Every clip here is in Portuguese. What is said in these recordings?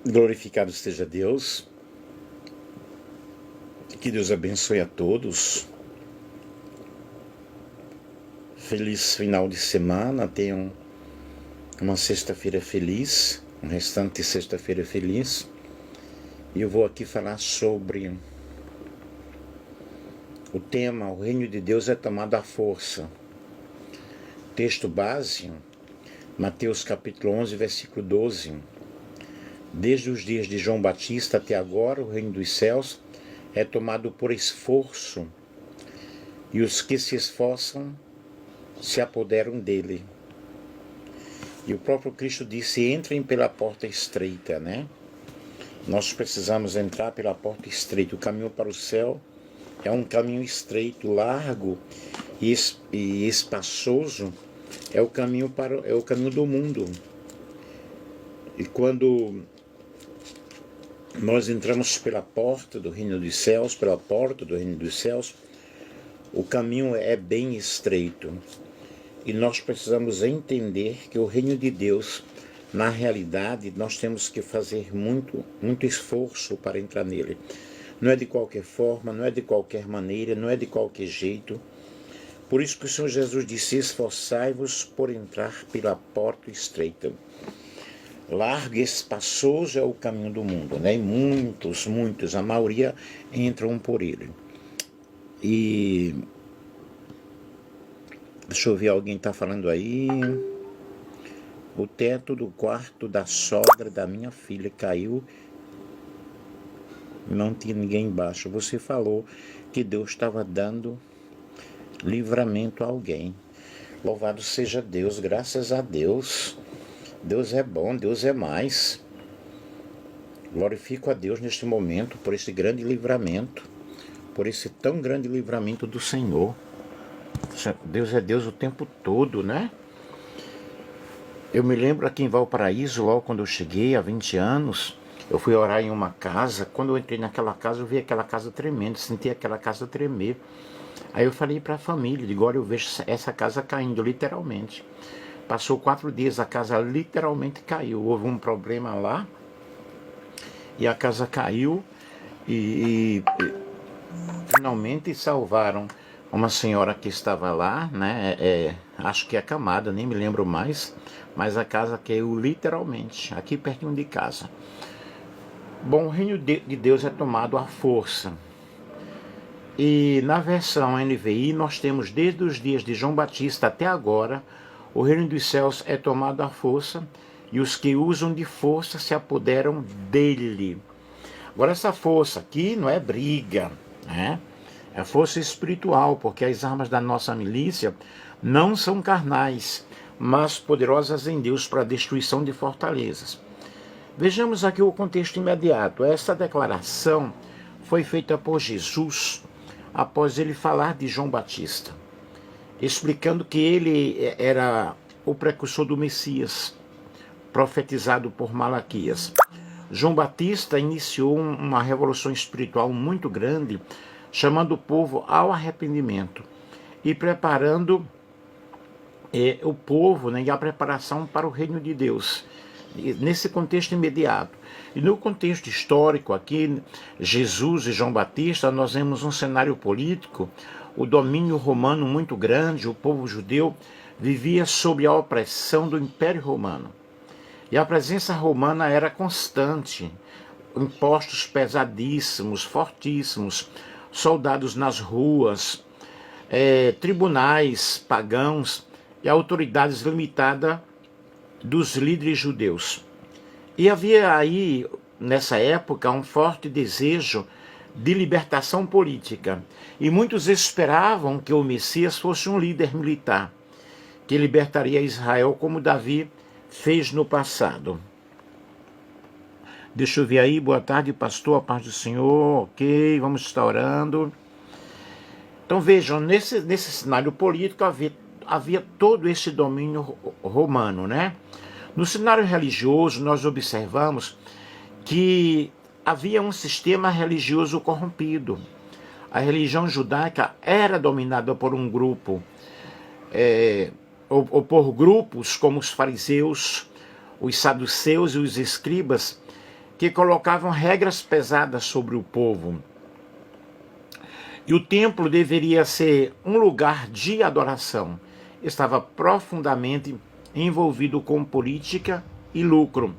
Glorificado seja Deus, que Deus abençoe a todos. Feliz final de semana, tenham uma sexta-feira feliz, um restante de sexta-feira feliz. E eu vou aqui falar sobre o tema: o reino de Deus é tomado à força. Texto base, Mateus capítulo 11, versículo 12. Desde os dias de João Batista até agora, o reino dos céus é tomado por esforço, e os que se esforçam se apoderam dele. E o próprio Cristo disse: entrem pela porta estreita, né? Nós precisamos entrar pela porta estreita. O caminho para o céu é um caminho estreito, largo e espaçoso. É o caminho do mundo. E quando nós entramos pela porta do reino dos céus, o caminho é bem estreito. E nós precisamos entender que o reino de Deus, na realidade, nós temos que fazer muito esforço para entrar nele. Não é de qualquer forma, não é de qualquer maneira, não é de qualquer jeito. Por isso que o Senhor Jesus disse: esforçai-vos por entrar pela porta estreita. Largo e espaçoso é o caminho do mundo, né? E muitos, a maioria entram por ele. E deixa eu ver, alguém está falando aí. O teto do quarto da sogra da minha filha caiu, não tinha ninguém embaixo. Você falou que Deus estava dando livramento a alguém. Louvado seja Deus, graças a Deus. Deus é bom, Deus é mais. Glorifico a Deus neste momento por esse grande livramento, por esse tão grande livramento do Senhor. Deus é Deus o tempo todo, né? Eu me lembro aqui em Valparaíso, logo quando eu cheguei, há 20 anos, eu fui orar em uma casa. Quando eu entrei naquela casa, eu vi aquela casa tremendo, senti aquela casa tremer. Aí eu falei para a família, digo: olha, eu vejo essa casa caindo, literalmente. Passou 4 dias, a casa literalmente caiu. Houve um problema lá e a casa caiu e finalmente salvaram uma senhora que estava lá, né? Acho que é Camada, nem me lembro mais, mas a casa caiu literalmente, aqui pertinho de casa. Bom, o reino de Deus é tomado à força. E na versão NVI nós temos: desde os dias de João Batista até agora, o reino dos céus é tomado à força, e os que usam de força se apoderam dele. Agora, essa força aqui não é briga, né? É força espiritual, porque as armas da nossa milícia não são carnais, mas poderosas em Deus para a destruição de fortalezas. Vejamos aqui o contexto imediato. Essa declaração foi feita por Jesus após ele falar de João Batista, explicando que ele era o precursor do Messias, profetizado por Malaquias. João Batista iniciou uma revolução espiritual muito grande, chamando o povo ao arrependimento e preparando o povo, né, e a preparação para o reino de Deus, nesse contexto imediato. E no contexto histórico aqui, Jesus e João Batista, nós vemos um cenário político, o domínio romano muito grande. O povo judeu vivia sob a opressão do Império Romano. E a presença romana era constante, impostos pesadíssimos, fortíssimos, soldados nas ruas, tribunais pagãos e autoridades limitadas dos líderes judeus. E havia aí, nessa época, um forte desejo de libertação política. E muitos esperavam que o Messias fosse um líder militar, que libertaria Israel como Davi fez no passado. Deixa eu ver aí. Boa tarde, pastor, a paz do Senhor. Ok, vamos estar orando. Então vejam, nesse cenário político havia todo esse domínio romano, né? No cenário religioso, nós observamos que havia um sistema religioso corrompido. A religião judaica era dominada por um grupo, ou por grupos como os fariseus, os saduceus e os escribas, que colocavam regras pesadas sobre o povo. E o templo deveria ser um lugar de adoração. Estava profundamente envolvido com política e lucro.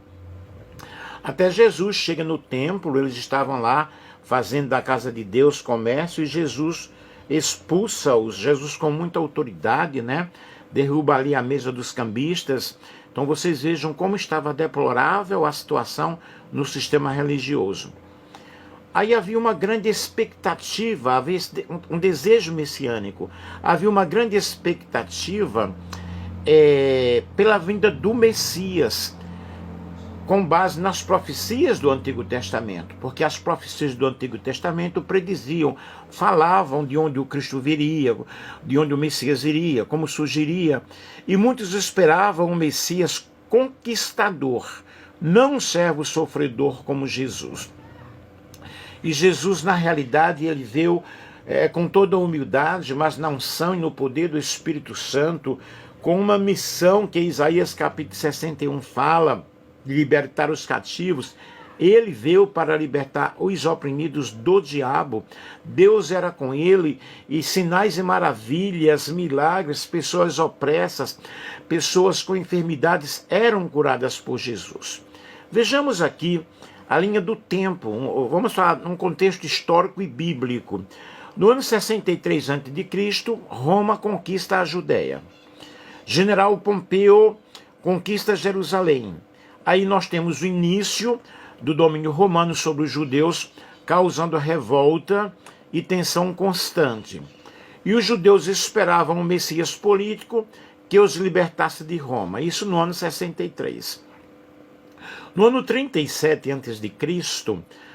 Até Jesus chega no templo, eles estavam lá fazendo da casa de Deus comércio e Jesus expulsa-os. Jesus, com muita autoridade, né, derruba ali a mesa dos cambistas. Então vocês vejam como estava deplorável a situação no sistema religioso. Aí havia uma grande expectativa, havia um desejo messiânico, havia uma grande expectativa pela vinda do Messias, com base nas profecias do Antigo Testamento, porque as profecias do Antigo Testamento prediziam, falavam de onde o Cristo viria, de onde o Messias iria, como surgiria, e muitos esperavam um Messias conquistador, não um servo sofredor como Jesus. E Jesus, na realidade, ele veio com toda a humildade, mas na unção e no poder do Espírito Santo, com uma missão que Isaías capítulo 61 fala, de libertar os cativos. Ele veio para libertar os oprimidos do diabo. Deus era com ele, e sinais e maravilhas, milagres, pessoas opressas, pessoas com enfermidades eram curadas por Jesus. Vejamos aqui a linha do tempo, vamos falar num contexto histórico e bíblico. No ano 63 a.C., Roma conquista a Judéia. General Pompeu conquista Jerusalém. Aí nós temos o início do domínio romano sobre os judeus, causando revolta e tensão constante. E os judeus esperavam um Messias político que os libertasse de Roma. Isso no ano 63. No ano 37 a.C.,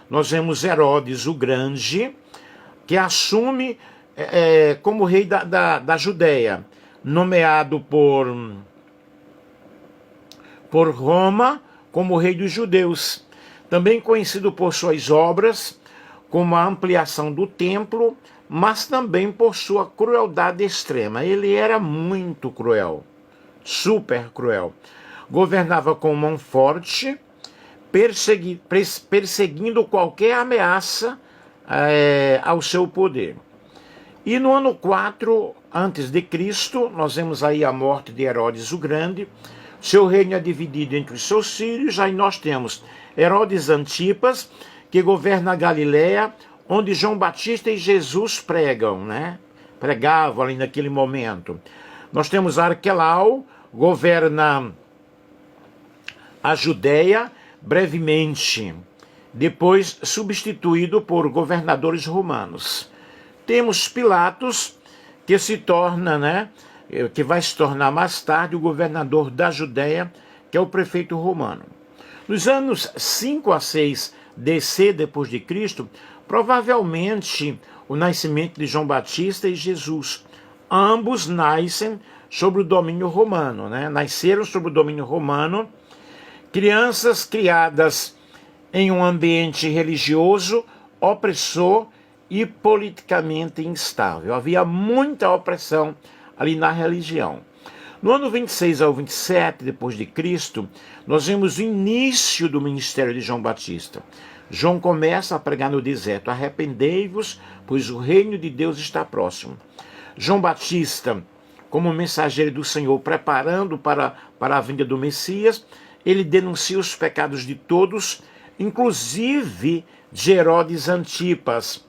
nós vemos Herodes o Grande, que assume como rei da Judéia, nomeado por Roma como rei dos judeus, também conhecido por suas obras, como a ampliação do templo, mas também por sua crueldade extrema. Ele era muito cruel, super cruel. Governava com mão forte, perseguindo qualquer ameaça ao seu poder. E no ano 4 a.C., nós vemos aí a morte de Herodes o Grande. Seu reino é dividido entre os seus filhos. Aí nós temos Herodes Antipas, que governa a Galiléia, onde João Batista e Jesus pregam, né? Pregavam ali naquele momento. Nós temos Arquelau, governa a Judéia brevemente, depois substituído por governadores romanos. Temos Pilatos, que se torna, né, que vai se tornar mais tarde o governador da Judéia, que é o prefeito romano. Nos anos 5 a 6 DC, depois de Cristo, provavelmente o nascimento de João Batista e Jesus. Ambos nascem sob o domínio romano, né? Nasceram sob o domínio romano, crianças criadas em um ambiente religioso, opressor e politicamente instável. Havia muita opressão ali na religião. No ano 26 ao 27 depois de Cristo, nós vemos o início do ministério de João Batista. João começa a pregar no deserto: arrependei-vos, pois o reino de Deus está próximo. João Batista, como mensageiro do Senhor, preparando para a vinda do Messias, ele denuncia os pecados de todos, inclusive de Herodes Antipas.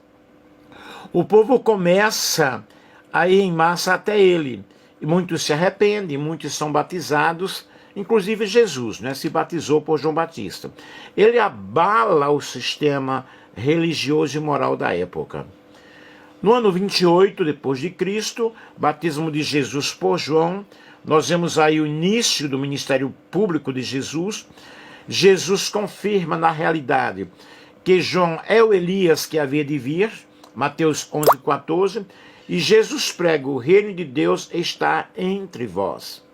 O povo começa a ir em massa até ele. E muitos se arrependem, muitos são batizados, inclusive Jesus, né, se batizou por João Batista. Ele abala o sistema religioso e moral da época. No ano 28 depois de Cristo, batismo de Jesus por João, nós vemos aí o início do ministério público de Jesus. Jesus confirma na realidade que João é o Elias que havia de vir, Mateus 11:14, e Jesus prega: o reino de Deus está entre vós.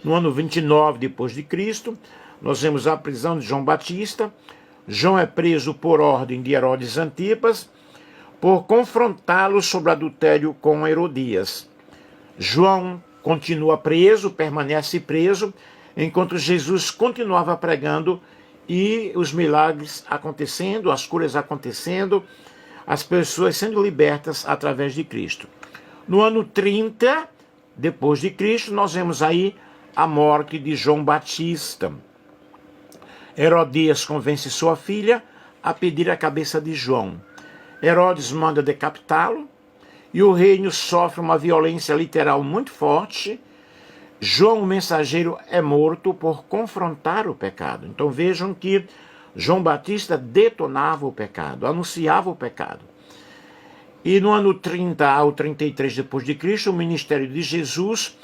No ano 29 depois de Cristo, nós vemos a prisão de João Batista. João é preso por ordem de Herodes Antipas, por confrontá-lo sobre adultério com Herodias. João continua preso, permanece preso, enquanto Jesus continuava pregando e os milagres acontecendo, as curas acontecendo, as pessoas sendo libertas através de Cristo. No ano 30 depois de Cristo, nós vemos aí a morte de João Batista. Herodias convence sua filha a pedir a cabeça de João. Herodes manda decapitá-lo e o reino sofre uma violência literal muito forte. João, o mensageiro, é morto por confrontar o pecado. Então vejam que João Batista detonava o pecado, anunciava o pecado. E no ano 30 ao 33 depois de Cristo, o ministério de Jesus,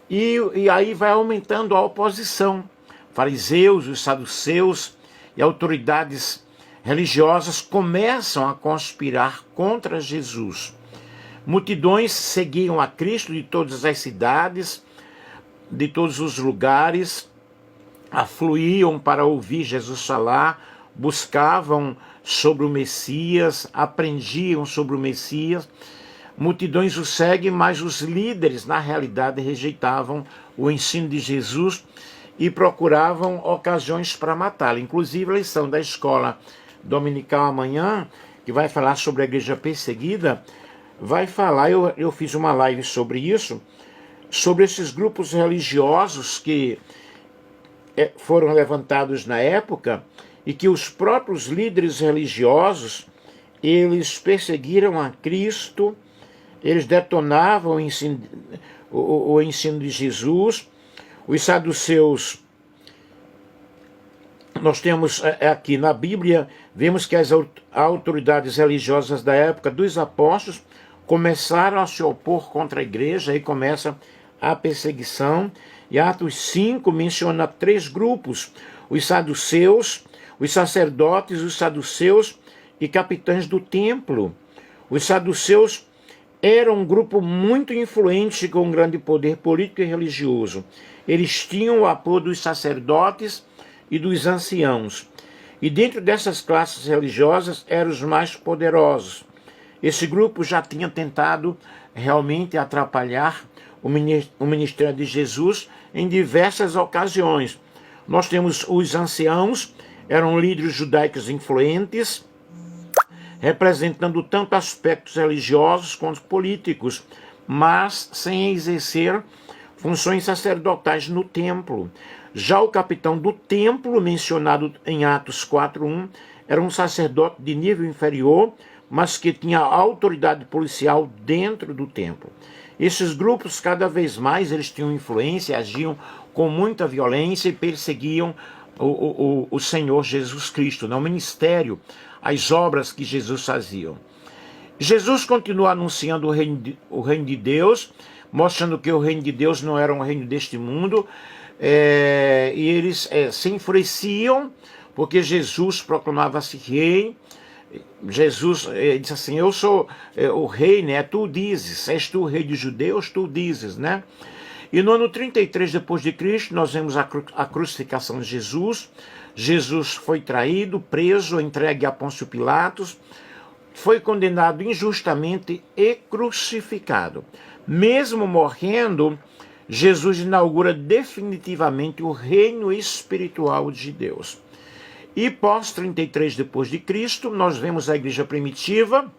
e aí vai aumentando a oposição. Fariseus, os saduceus e autoridades religiosas começam a conspirar contra Jesus. Multidões seguiam a Cristo de todas as cidades, de todos os lugares, afluíam para ouvir Jesus falar, buscavam sobre o Messias, aprendiam sobre o Messias. Multidões o seguem, mas os líderes, na realidade, rejeitavam o ensino de Jesus e procuravam ocasiões para matá-lo. Inclusive, a lição da escola dominical amanhã, que vai falar sobre a igreja perseguida, vai falar, eu fiz uma live sobre isso, sobre esses grupos religiosos que foram levantados na época e que os próprios líderes religiosos, eles perseguiram a Cristo, eles detonavam o ensino de Jesus. Os saduceus, nós temos aqui na Bíblia, vemos que as autoridades religiosas da época dos apóstolos começaram a se opor contra a igreja, aí começa a perseguição. E Atos 5 menciona 3 grupos: os saduceus, os sacerdotes, os saduceus e capitães do templo. Os saduceus eram um grupo muito influente com um grande poder político e religioso. Eles tinham o apoio dos sacerdotes e dos anciãos. E dentro dessas classes religiosas eram os mais poderosos. Esse grupo já tinha tentado realmente atrapalhar o ministério de Jesus em diversas ocasiões. Nós temos os anciãos, eram líderes judaicos influentes, representando tanto aspectos religiosos quanto políticos, mas sem exercer funções sacerdotais no templo. Já o capitão do templo, mencionado em Atos 4:1, era um sacerdote de nível inferior, mas que tinha autoridade policial dentro do templo. Esses grupos, cada vez mais, eles tinham influência, agiam com muita violência e perseguiam o Senhor Jesus Cristo, o ministério, as obras que Jesus fazia. Jesus continua anunciando o reino de Deus, mostrando que o reino de Deus não era um reino deste mundo, e eles se enfureciam porque Jesus proclamava-se rei. Jesus disse assim: eu sou o rei, né? Tu dizes, és tu o rei dos judeus, tu dizes, né? E no ano 33 depois de Cristo, nós vemos a crucificação de Jesus. Jesus foi traído, preso, entregue a Pôncio Pilatos, foi condenado injustamente e crucificado. Mesmo morrendo, Jesus inaugura definitivamente o reino espiritual de Deus. E pós 33 depois de Cristo, nós vemos a igreja primitiva,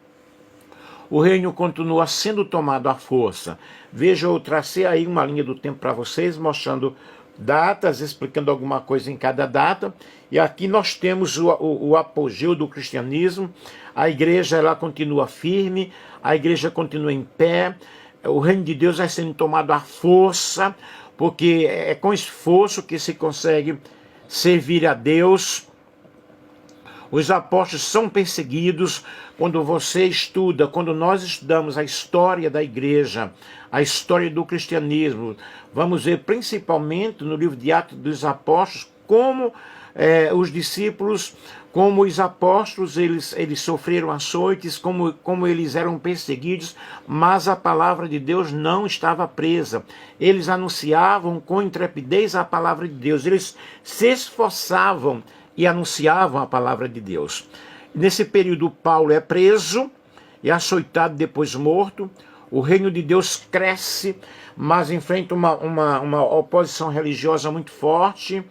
o reino continua sendo tomado à força. Veja, eu tracei aí uma linha do tempo para vocês, mostrando datas, explicando alguma coisa em cada data. E aqui nós temos o apogeu do cristianismo. A igreja, ela continua firme, a igreja continua em pé, o reino de Deus vai sendo tomado à força, porque é com esforço que se consegue servir a Deus. Os apóstolos são perseguidos. Quando você estuda, quando nós estudamos a história da igreja, a história do cristianismo, vamos ver principalmente no livro de Atos dos Apóstolos como os discípulos, como os apóstolos, eles sofreram açoites, como eles eram perseguidos, mas a palavra de Deus não estava presa. Eles anunciavam com intrepidez a palavra de Deus, eles se esforçavam e anunciavam a palavra de Deus. Nesse período, Paulo é preso e açoitado, depois morto. O reino de Deus cresce, mas enfrenta uma oposição religiosa muito forte.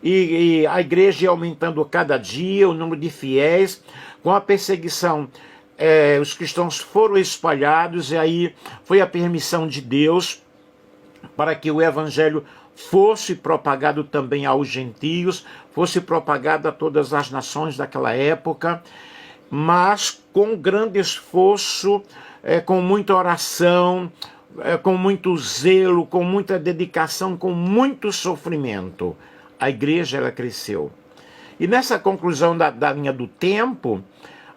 e a igreja ia aumentando cada dia, o número de fiéis. Com a perseguição, os cristãos foram espalhados, e aí foi a permissão de Deus para que o evangelho fosse propagado também aos gentios, fosse propagado a todas as nações daquela época, mas com grande esforço, com muita oração, com muito zelo, com muita dedicação, com muito sofrimento. A igreja, ela cresceu. E nessa conclusão da linha do tempo,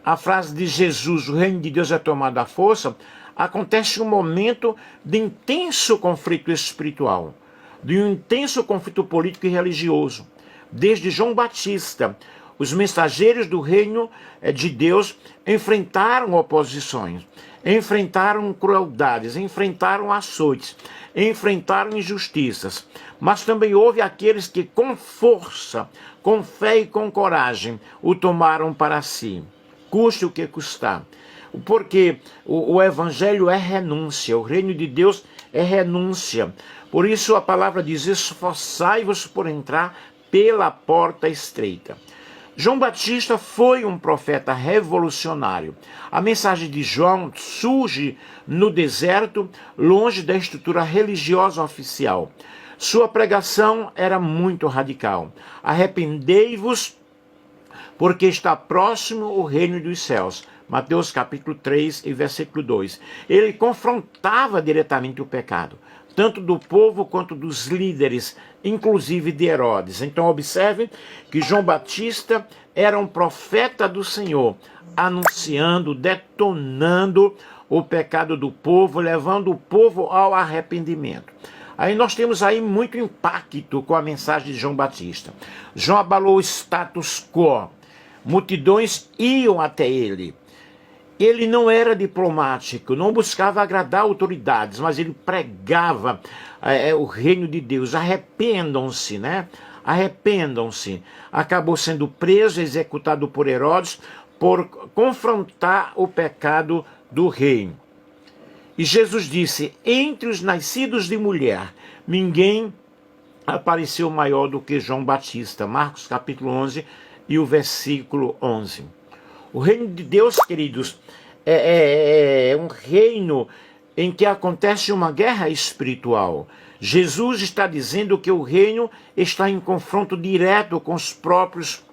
a frase de Jesus, o reino de Deus é tomado à força, acontece um momento de intenso conflito espiritual, de um intenso conflito político e religioso. Desde João Batista, os mensageiros do reino de Deus enfrentaram oposições, enfrentaram crueldades, enfrentaram açoites, enfrentaram injustiças, mas também houve aqueles que com força, com fé e com coragem o tomaram para si, custe o que custar. Porque o evangelho é renúncia, o reino de Deus é renúncia. Por isso a palavra diz: esforçai-vos por entrar pela porta estreita. João Batista foi um profeta revolucionário. A mensagem de João surge no deserto, longe da estrutura religiosa oficial. Sua pregação era muito radical. Arrependei-vos, porque está próximo o reino dos céus. Mateus capítulo 3 e versículo 2. Ele confrontava diretamente o pecado, tanto do povo quanto dos líderes, inclusive de Herodes. Então observe que João Batista era um profeta do Senhor, anunciando, detonando o pecado do povo, levando o povo ao arrependimento. Aí nós temos aí muito impacto com a mensagem de João Batista. João abalou o status quo. Multidões iam até ele. Ele não era diplomático, não buscava agradar autoridades, mas ele pregava o reino de Deus. Arrependam-se, né? Arrependam-se. Acabou sendo preso, executado por Herodes, por confrontar o pecado do rei. E Jesus disse: entre os nascidos de mulher, ninguém apareceu maior do que João Batista. Marcos capítulo 11 e o versículo 11. O reino de Deus, queridos, é um reino em que acontece uma guerra espiritual. Jesus está dizendo que o reino está em confronto direto com os próprios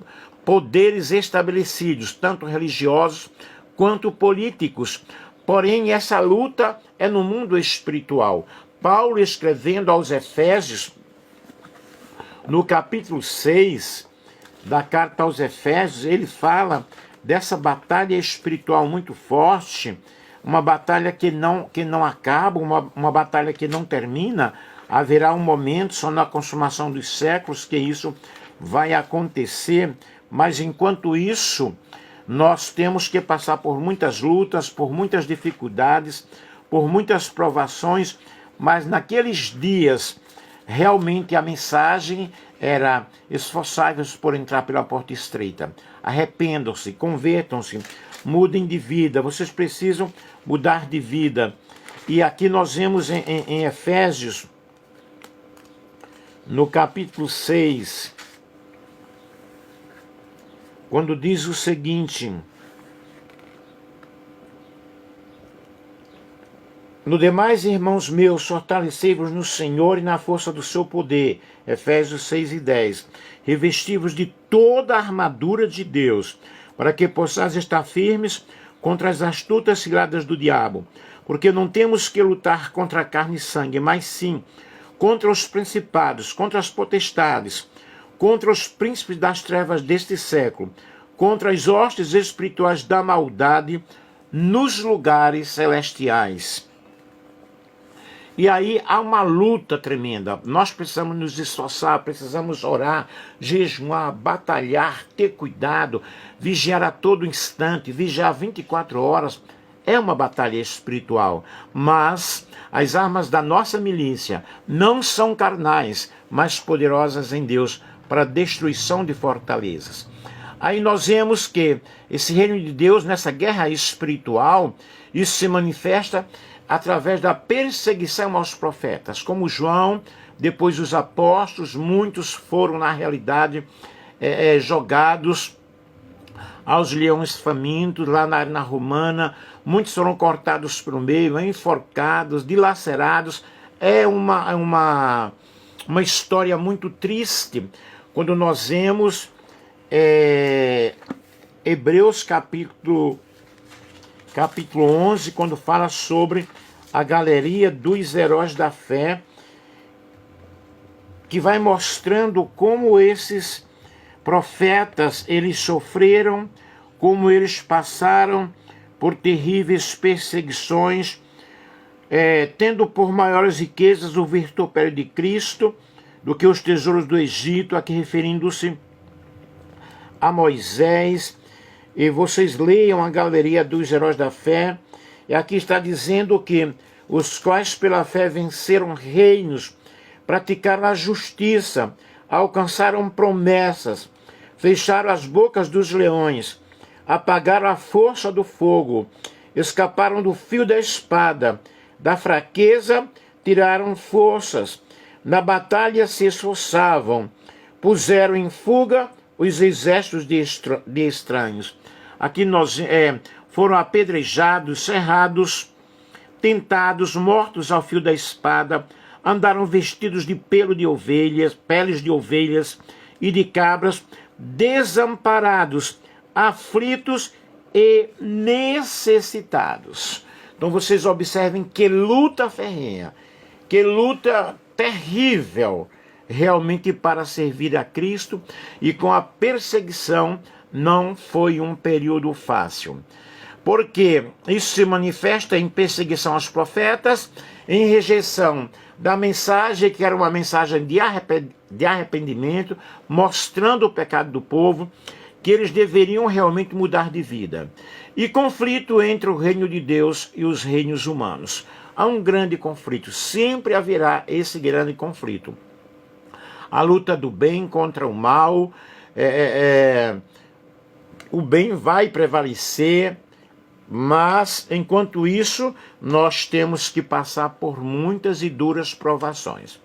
poderes estabelecidos, tanto religiosos quanto políticos. Porém, essa luta é no mundo espiritual. Paulo, escrevendo aos Efésios, no capítulo 6 da carta aos Efésios, ele fala dessa batalha espiritual muito forte, uma batalha que não acaba, uma batalha que não termina. Haverá um momento, só na consumação dos séculos, que isso vai acontecer, mas enquanto isso, nós temos que passar por muitas lutas, por muitas dificuldades, por muitas provações, mas naqueles dias, realmente a mensagem era: esforçai-vos por entrar pela porta estreita. Arrependam-se, convertam-se, mudem de vida. Vocês precisam mudar de vida. E aqui nós vemos em Efésios, no capítulo 6, quando diz o seguinte: no demais, irmãos meus, fortalecei-vos no Senhor e na força do seu poder. Efésios 6 e 10. Revesti-vos de toda a armadura de Deus, para que possais estar firmes contra as astutas ciladas do diabo. Porque não temos que lutar contra carne e sangue, mas sim contra os principados, contra as potestades, contra os príncipes das trevas deste século, contra as hostes espirituais da maldade nos lugares celestiais. E aí há uma luta tremenda. Nós precisamos nos esforçar, precisamos orar, jejuar, batalhar, ter cuidado, vigiar a todo instante, vigiar 24 horas. É uma batalha espiritual, mas as armas da nossa milícia não são carnais, mas poderosas em Deus para a destruição de fortalezas. Aí nós vemos que esse reino de Deus, nessa guerra espiritual, isso se manifesta através da perseguição aos profetas, como João depois os apóstolos, muitos foram, na realidade, jogados aos leões famintos, lá na arena romana, muitos foram cortados pelo meio, enforcados, dilacerados. É uma história muito triste, quando nós vemos Hebreus capítulo 11, quando fala sobre a galeria dos heróis da fé, que vai mostrando como esses profetas, eles sofreram, como eles passaram por terríveis perseguições, tendo por maiores riquezas o vitupério de Cristo do que os tesouros do Egito, aqui referindo-se a Moisés. E vocês leiam a galeria dos heróis da fé, e aqui está dizendo que os quais pela fé venceram reinos, praticaram a justiça, alcançaram promessas, fecharam as bocas dos leões, apagaram a força do fogo, escaparam do fio da espada, da fraqueza tiraram forças, na batalha se esforçavam, puseram em fuga os exércitos de estranhos. Aqui foram apedrejados, cerrados, tentados, mortos ao fio da espada, andaram vestidos de pelo de ovelhas, peles de ovelhas e de cabras, desamparados, aflitos e necessitados. Então vocês observem que luta ferrenha, que luta terrível, realmente para servir a Cristo, e com a perseguição não foi um período fácil. Porque isso se manifesta em perseguição aos profetas, em rejeição da mensagem, que era uma mensagem de arrependimento, mostrando o pecado do povo, que eles deveriam realmente mudar de vida. E conflito entre o reino de Deus e os reinos humanos. Há um grande conflito, sempre haverá esse grande conflito. A luta do bem contra o mal, o bem vai prevalecer, mas, enquanto isso, nós temos que passar por muitas e duras provações.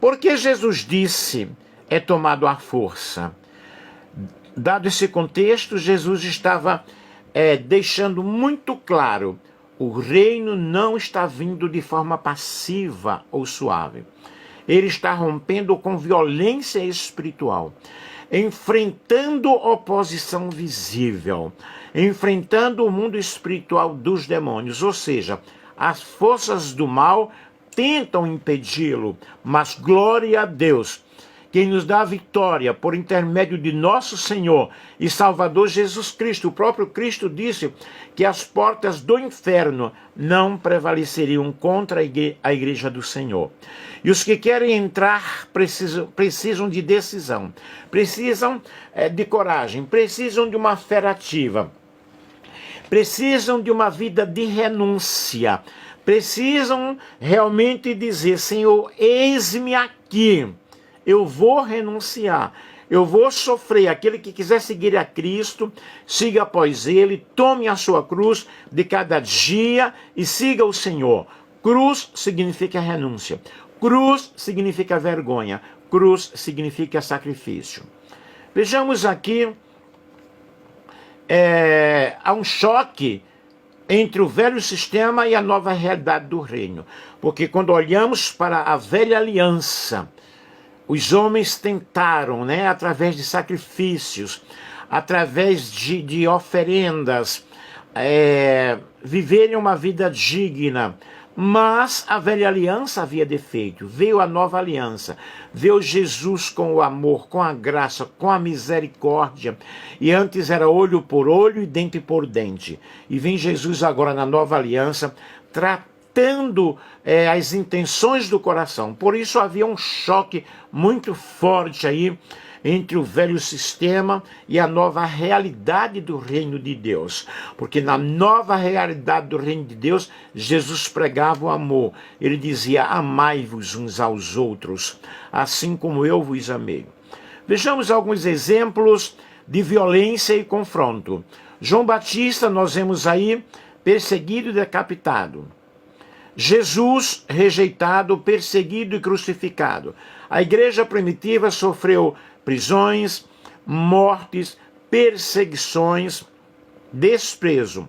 Porque Jesus disse, é tomado à força. Dado esse contexto, Jesus estava deixando muito claro, o reino não está vindo de forma passiva ou suave. Ele está rompendo com violência espiritual, enfrentando oposição visível, enfrentando o mundo espiritual dos demônios, ou seja, as forças do mal tentam impedi-lo, mas glória a Deus, quem nos dá a vitória por intermédio de nosso Senhor e Salvador Jesus Cristo. O próprio Cristo disse que as portas do inferno não prevaleceriam contra a igreja do Senhor. E os que querem entrar precisam de decisão, precisam de coragem, precisam de uma fé ativa, precisam de uma vida de renúncia, precisam realmente dizer, Senhor, eis-me aqui. Eu vou renunciar, eu vou sofrer. Aquele que quiser seguir a Cristo, siga após Ele, tome a sua cruz de cada dia e siga o Senhor. Cruz significa renúncia, cruz significa vergonha, cruz significa sacrifício. Vejamos aqui, há um choque entre o velho sistema e a nova realidade do reino. Porque quando olhamos para a velha aliança, os homens tentaram, através de sacrifícios, através de oferendas, viverem uma vida digna. Mas a velha aliança havia defeito. Veio a nova aliança. Veio Jesus com o amor, com a graça, com a misericórdia. E antes era olho por olho e dente por dente. E vem Jesus agora na nova aliança, tratando as intenções do coração. Por isso havia um choque muito forte aí entre o velho sistema e a nova realidade do reino de Deus. Porque na nova realidade do reino de Deus, Jesus pregava o amor. Ele dizia, amai-vos uns aos outros, assim como eu vos amei. Vejamos alguns exemplos de violência e confronto. João Batista, nós vemos aí, perseguido e decapitado. Jesus rejeitado, perseguido e crucificado. A igreja primitiva sofreu prisões, mortes, perseguições, desprezo.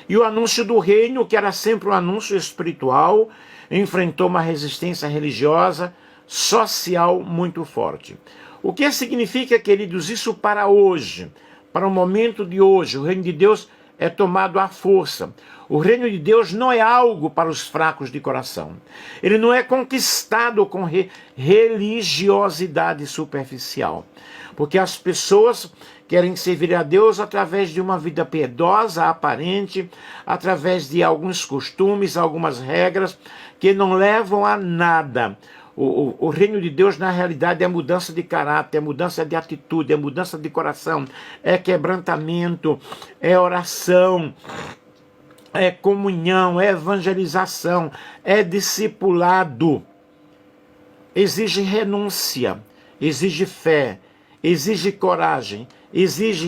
E o anúncio do reino, que era sempre um anúncio espiritual, enfrentou uma resistência religiosa, social muito forte. O que significa, queridos, isso para hoje, para o momento de hoje? O reino de Deus é tomado à força. O reino de Deus não é algo para os fracos de coração. Ele não é conquistado com religiosidade superficial. Porque as pessoas querem servir a Deus através de uma vida piedosa, aparente, através de alguns costumes, algumas regras que não levam a nada. O reino de Deus, na realidade, é mudança de caráter, é mudança de atitude, é mudança de coração, é quebrantamento, é oração, é comunhão, é evangelização, é discipulado. Exige renúncia, exige fé, exige coragem, exige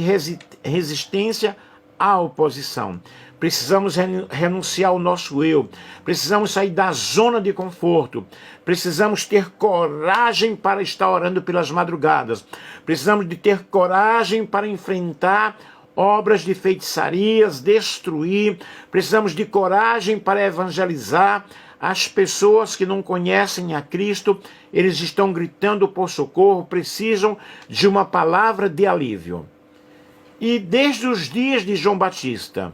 resistência à oposição. Precisamos renunciar ao nosso eu, precisamos sair da zona de conforto, precisamos ter coragem para estar orando pelas madrugadas, precisamos de ter coragem para enfrentar obras de feitiçarias, destruir, precisamos de coragem para evangelizar. As pessoas que não conhecem a Cristo, eles estão gritando por socorro, precisam de uma palavra de alívio. E desde os dias de João Batista,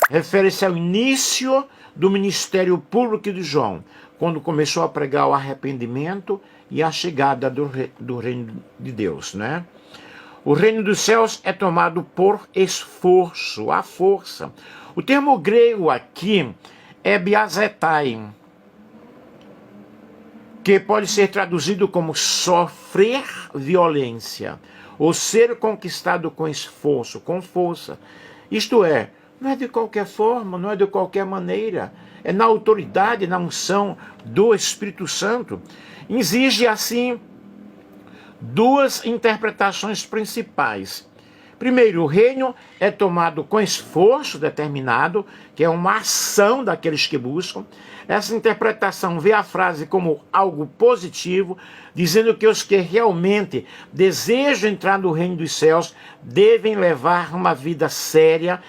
refere-se ao início do ministério público de João, quando começou a pregar o arrependimento e a chegada do reino de Deus, né? O reino dos céus é tomado por esforço, à força. O termo grego aqui é biazetai, que pode ser traduzido como sofrer violência, ou ser conquistado com esforço, com força. Isto é, não é de qualquer forma, não é de qualquer maneira. É na autoridade, na unção do Espírito Santo. Exige, assim, duas interpretações principais. Primeiro, o reino é tomado com esforço determinado, que é uma ação daqueles que buscam. Essa interpretação vê a frase como algo positivo, dizendo que os que realmente desejam entrar no reino dos céus devem levar uma vida séria,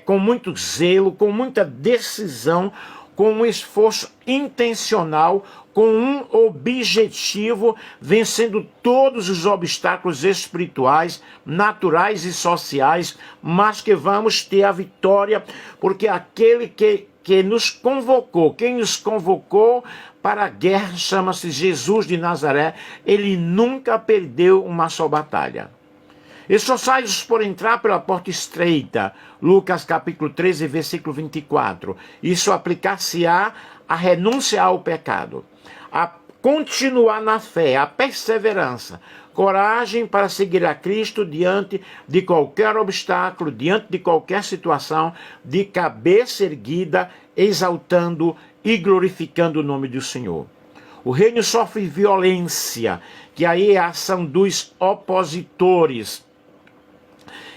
com muito zelo, com muita decisão, com um esforço intencional, com um objetivo, vencendo todos os obstáculos espirituais, naturais e sociais, mas que vamos ter a vitória, porque aquele que nos convocou, quem nos convocou para a guerra, chama-se Jesus de Nazaré. Ele nunca perdeu uma só batalha. E só sai por entrar pela porta estreita. Lucas capítulo 13, versículo 24. Isso aplicar-se-á a renúncia ao pecado, a continuar na fé, a perseverança, coragem para seguir a Cristo diante de qualquer obstáculo, diante de qualquer situação, de cabeça erguida, exaltando e glorificando o nome do Senhor. O reino sofre violência, que aí é a ação dos opositores.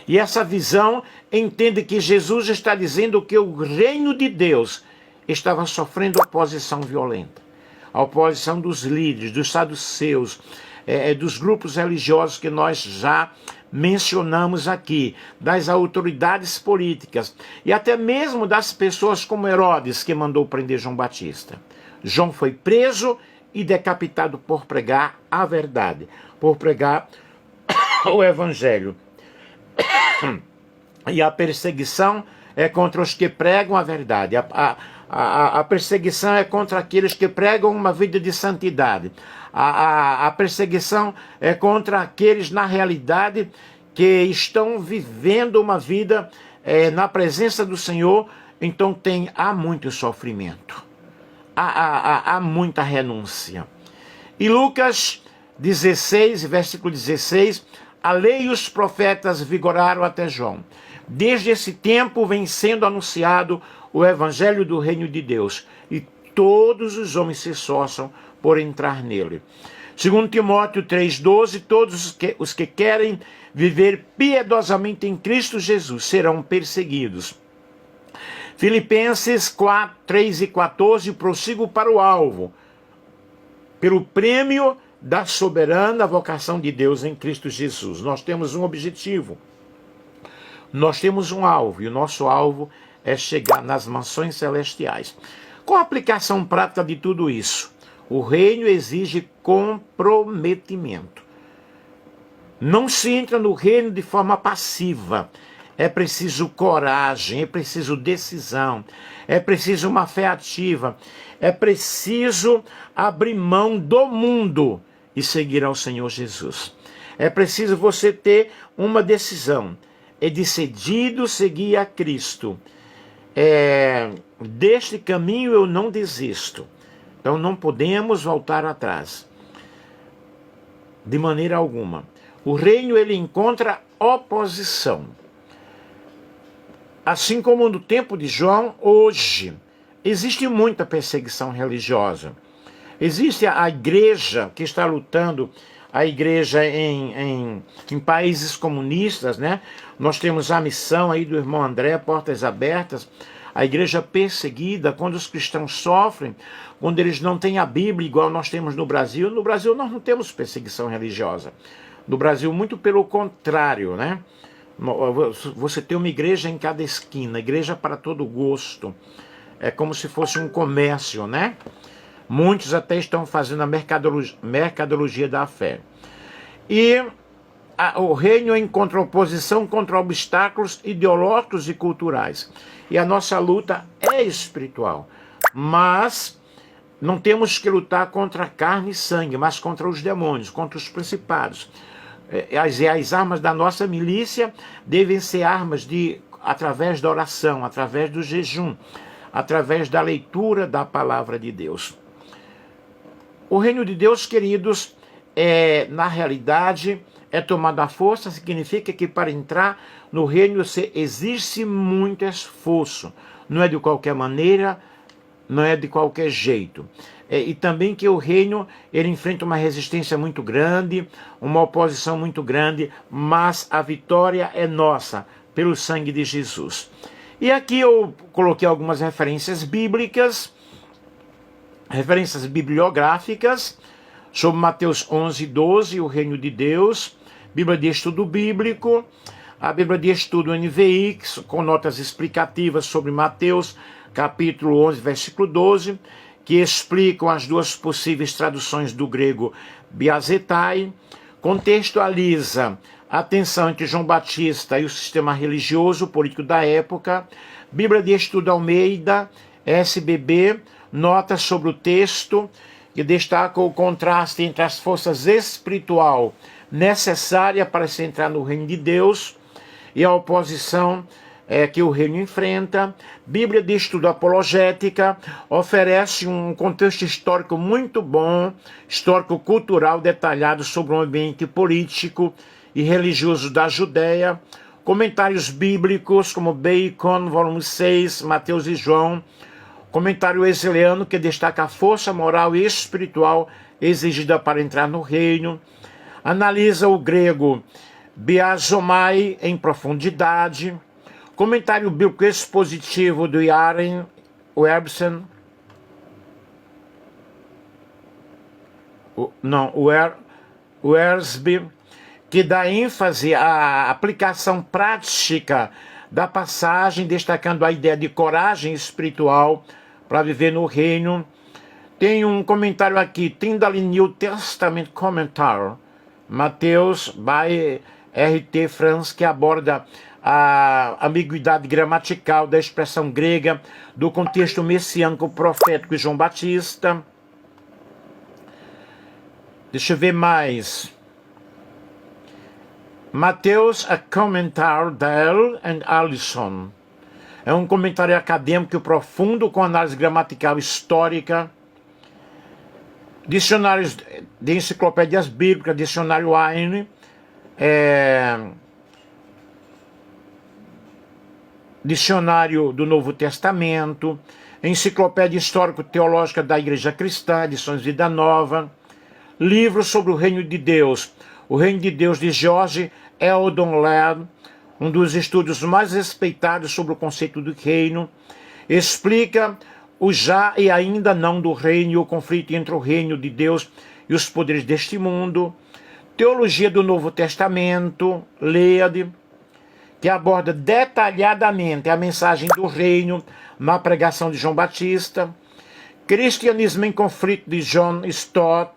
E essa visão entende que Jesus está dizendo que o reino de Deus estava sofrendo oposição violenta. A oposição dos líderes, dos saduceus, dos grupos religiosos que nós já mencionamos aqui, das autoridades políticas e até mesmo das pessoas como Herodes, que mandou prender João Batista. João foi preso e decapitado por pregar a verdade, por pregar o evangelho. E a perseguição é contra os que pregam a verdade. A perseguição é contra aqueles que pregam uma vida de santidade. A perseguição é contra aqueles, na realidade, que estão vivendo uma vida na presença do Senhor. Então há muito sofrimento, há muita renúncia. E Lucas 16, versículo 16, a lei e os profetas vigoraram até João. Desde esse tempo vem sendo anunciado o evangelho do reino de Deus, e todos os homens se esforçam por entrar nele. Segundo Timóteo 3,12, todos os que querem viver piedosamente em Cristo Jesus serão perseguidos. Filipenses 4, 3 e 14, prossigo para o alvo, pelo prêmio da soberana vocação de Deus em Cristo Jesus. Nós temos um objetivo, nós temos um alvo, e o nosso alvo é chegar nas mansões celestiais. Qual a aplicação prática de tudo isso? O reino exige comprometimento. Não se entra no reino de forma passiva. É preciso coragem, é preciso decisão, é preciso uma fé ativa, é preciso abrir mão do mundo e seguir ao Senhor Jesus. É preciso você ter uma decisão, é decidido seguir a Cristo. Deste caminho eu não desisto. Então não podemos voltar atrás, de maneira alguma. O reino, ele encontra oposição. Assim como no tempo de João, hoje, existe muita perseguição religiosa. Existe a igreja que está lutando, a igreja em países comunistas, né? Nós temos a missão aí do irmão André, Portas Abertas, a igreja perseguida, quando os cristãos sofrem, quando eles não têm a Bíblia igual nós temos no Brasil. No Brasil nós não temos perseguição religiosa. No Brasil, muito pelo contrário, né? Você tem uma igreja em cada esquina, igreja para todo gosto. É como se fosse um comércio, né? Muitos até estão fazendo a mercadologia da fé. E o reino encontra oposição contra obstáculos ideológicos e culturais. E a nossa luta é espiritual. Mas não temos que lutar contra carne e sangue, mas contra os demônios, contra os principados. As armas da nossa milícia devem ser armas através da oração, através do jejum, através da leitura da palavra de Deus. O reino de Deus, queridos, na realidade, é tomado à força. Significa que para entrar no reino exige muito esforço. Não é de qualquer maneira, não é de qualquer jeito. E também que o reino, ele enfrenta uma resistência muito grande, uma oposição muito grande, mas a vitória é nossa, pelo sangue de Jesus. E aqui eu coloquei algumas referências bíblicas, referências bibliográficas, sobre Mateus 11, 12, o reino de Deus, Bíblia de Estudo Bíblico, a Bíblia de Estudo NVI, com notas explicativas sobre Mateus, capítulo 11, versículo 12, que explicam as duas possíveis traduções do grego biazetai, contextualiza a tensão entre João Batista e o sistema religioso político da época, Bíblia de Estudo Almeida, SBB, notas sobre o texto, que destaca o contraste entre as forças espiritual necessária para se entrar no reino de Deus e a oposição que o reino enfrenta. Bíblia de Estudo Apologética oferece um contexto histórico muito bom, histórico-cultural detalhado sobre o ambiente político e religioso da Judéia. Comentários bíblicos como Bacon, volume 6, Mateus e João. Comentário wesleyano que destaca a força moral e espiritual exigida para entrar no reino. Analisa o grego biazomai em profundidade. Comentário bíblico expositivo do Yaren Werbsen. Wersby, que dá ênfase à aplicação prática da passagem, destacando a ideia de coragem espiritual para viver no reino. Tem um comentário aqui, Tyndale New Testament Commentary, Mateus, by R.T. Franz, que aborda a ambiguidade gramatical da expressão grega do contexto messiânico profético de João Batista. Deixa eu ver mais. Mateus, a Commentary, Dale and Allison. É um comentário acadêmico profundo com análise gramatical histórica. Dicionários de enciclopédias bíblicas, dicionário Wine, dicionário do Novo Testamento, enciclopédia histórico-teológica da Igreja Cristã, edições Vida Nova, livros sobre o Reino de Deus, o Reino de Deus de George Eldon Ladd, um dos estudos mais respeitados sobre o conceito do reino, Explica o já e ainda não do reino e o conflito entre o reino de Deus e os poderes deste mundo. Teologia do Novo Testamento, leia, que aborda detalhadamente a mensagem do reino na pregação de João Batista. Cristianismo em conflito de John Stott,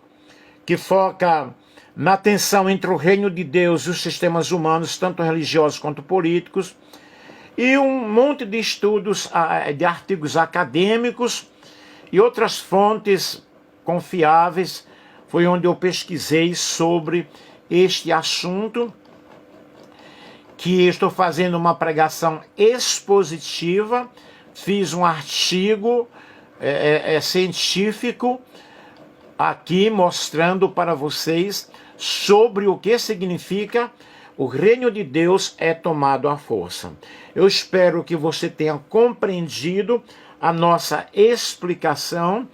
que foca na tensão entre o reino de Deus e os sistemas humanos, tanto religiosos quanto políticos. E um monte de estudos, de artigos acadêmicos e outras fontes confiáveis. Foi onde eu pesquisei sobre este assunto, que estou fazendo uma pregação expositiva, fiz um artigo científico aqui mostrando para vocês sobre o que significa o reino de Deus é tomado à força. Eu espero que você tenha compreendido a nossa explicação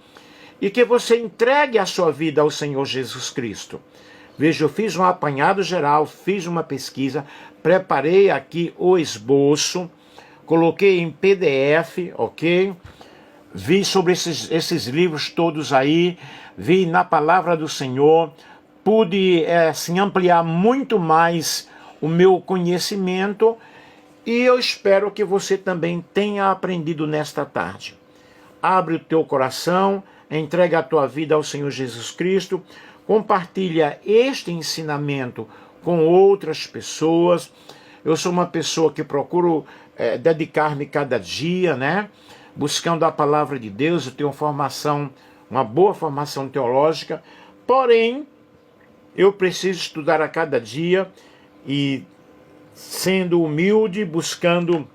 e que você entregue a sua vida ao Senhor Jesus Cristo. Veja, eu fiz um apanhado geral, fiz uma pesquisa, preparei aqui o esboço, coloquei em PDF, ok? Vi sobre esses livros todos aí, vi na palavra do Senhor, pude assim, ampliar muito mais o meu conhecimento e eu espero que você também tenha aprendido nesta tarde. Abre o teu coração, entrega a tua vida ao Senhor Jesus Cristo, compartilha este ensinamento com outras pessoas. Eu sou uma pessoa que procuro dedicar-me cada dia, né? Buscando a palavra de Deus. Eu tenho uma boa formação teológica, porém, eu preciso estudar a cada dia e sendo humilde, buscando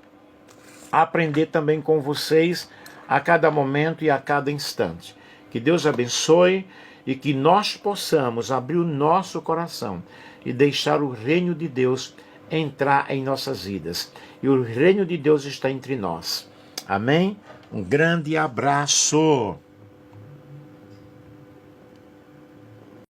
aprender também com vocês a cada momento e a cada instante. Que Deus abençoe e que nós possamos abrir o nosso coração e deixar o reino de Deus entrar em nossas vidas. E o reino de Deus está entre nós. Amém? Um grande abraço!